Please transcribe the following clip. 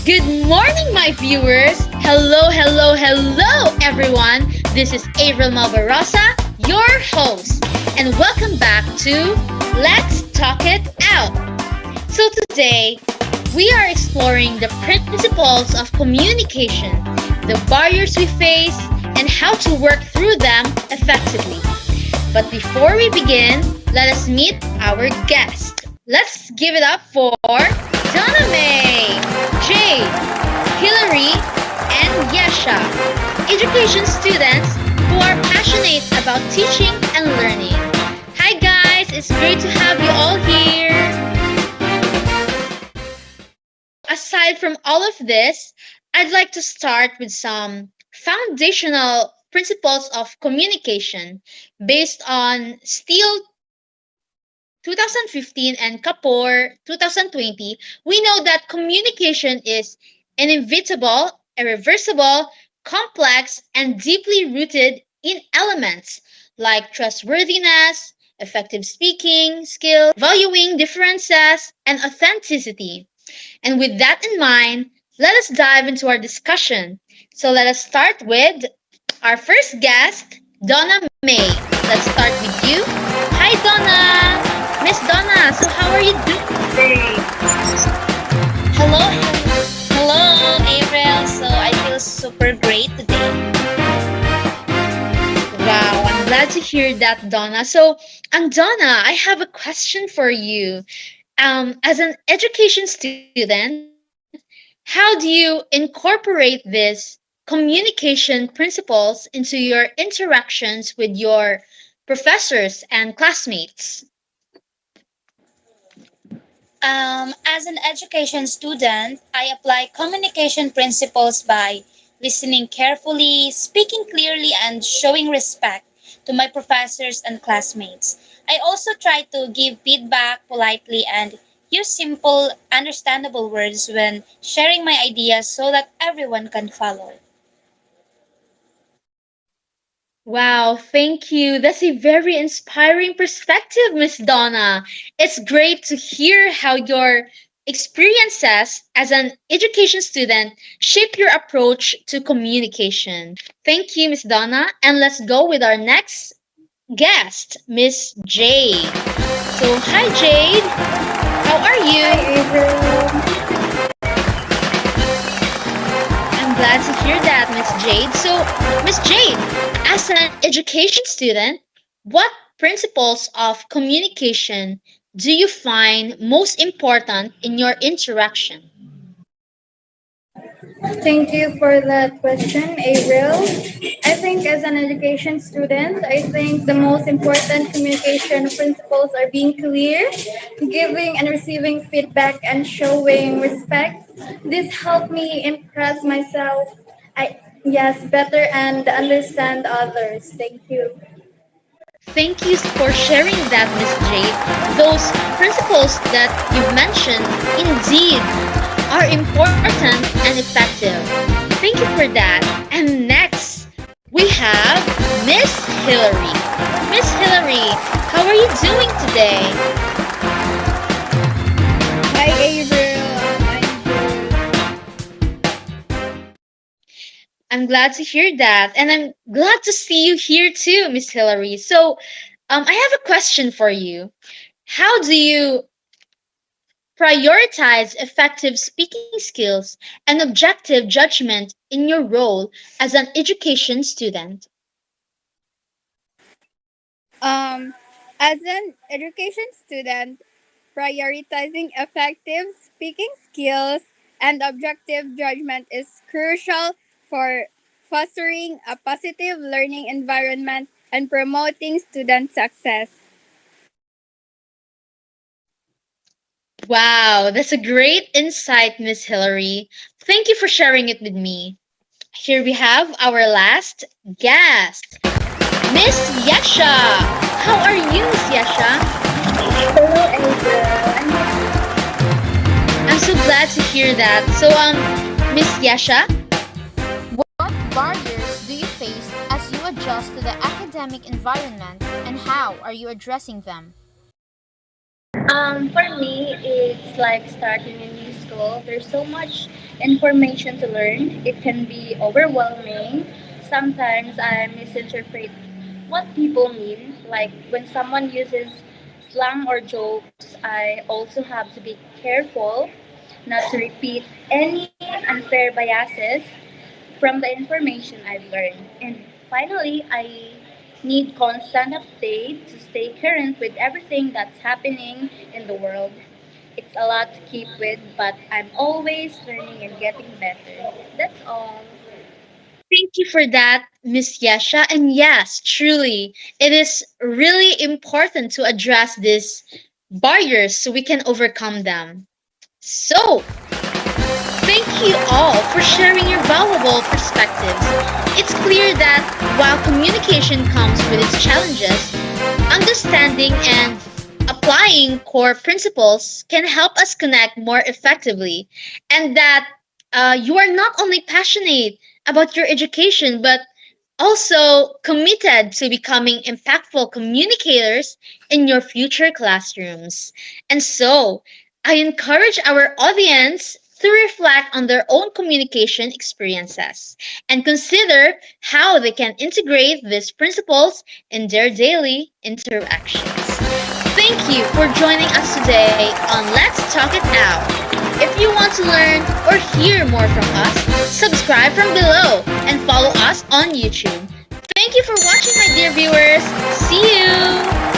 Good morning, my viewers. Hello, hello, hello, everyone. This is AVRIL MALBAROSA, your host, and welcome back to Let's Talk It Out. So today, we are exploring the principles of communication, the barriers we face, and how to work through them effectively. But before we begin, let us meet our guest. Let's give it up for Donna May, Jade, Hilary, and Yesha, education students who are passionate about teaching and learning. Hi guys, it's great to have you all here. Aside from all of this, I'd like to start with some foundational principles of communication based on Steele 2015 and Kapoor 2020. We know that communication is inevitable, irreversible, complex, and deeply rooted in elements like trustworthiness, effective speaking skills, valuing differences, and authenticity. And with that in mind, let us dive into our discussion. So let us start with our first guest, Donna May. Let's start with you. Hi, Donna. Miss Donna, so how are you doing today? Hello, hello, Avril. So I feel super great today. Wow, I'm glad to hear that, Donna. So, Donna, I have a question for you. As an education student, how do you incorporate this communication principles into your interactions with your professors and classmates? As an education student, I apply communication principles by listening carefully, speaking clearly, and showing respect to my professors and classmates. I also try to give feedback politely and use simple, understandable words when sharing my ideas so that everyone can follow. Wow, thank you. That's a very inspiring perspective, Miss Donna. It's great to hear how your experiences as an education student shape your approach to communication. Thank you, Miss Donna. And let's go with our next guest, Miss Jade. So, hi, Jade. How are Hi, you? April. I'm glad to hear that, Miss Jade. So, Miss Jade, as an education student, what principles of communication do you find most important in your interaction? Thank you for that question, April. I think as an education student, I think the most important communication principles are being clear, giving and receiving feedback, and showing respect. This helped me impress myself, yes, better and understand others. Thank you. Thank you for sharing that, Miss Jade. Those principles that you've mentioned indeed are important and effective. Thank you for that. And next, we have Miss Hilary. Miss Hilary, how are you doing today? Hi, Avril. I'm glad to hear that. And I'm glad to see you here too, Miss Hilary. So, I have a question for you. How do you prioritize effective speaking skills and objective judgment in your role as an education student? Um, as an education student, prioritizing effective speaking skills and objective judgment is crucial for fostering a positive learning environment and promoting student success. Wow, that's a great insight, Miss Hilary. Thank you for sharing it with me. Here we have our last guest, Miss Yesha. How are you, Miss Yesha? Hello, April. I'm so glad to hear that. So, Miss Yesha, what barriers do you face as you adjust to the academic environment and how are you addressing them? For me, it's like starting a new school. There's so much information to learn. It can be overwhelming. Sometimes I misinterpret what people mean. Like when someone uses slang or jokes, I also have to be careful not to repeat any unfair biases from the information I've learned. And finally, I need constant update to stay current with everything that's happening in the world. It's a lot to keep with, but I'm always learning and getting better. That's all. Thank you for that, Miss Yesha. And yes, truly, it is really important to address these barriers so we can overcome them. So, thank you all for sharing your valuable perspectives. It's clear that while communication comes with its challenges, understanding and applying core principles can help us connect more effectively, and that you are not only passionate about your education but also committed to becoming impactful communicators in your future classrooms. And so, I encourage our audience to reflect on their own communication experiences and consider how they can integrate these principles in their daily interactions. Thank you for joining us today on Let's Talk It Out. If you want to learn or hear more from us, subscribe from below and follow us on YouTube. Thank you for watching, my dear viewers. See you!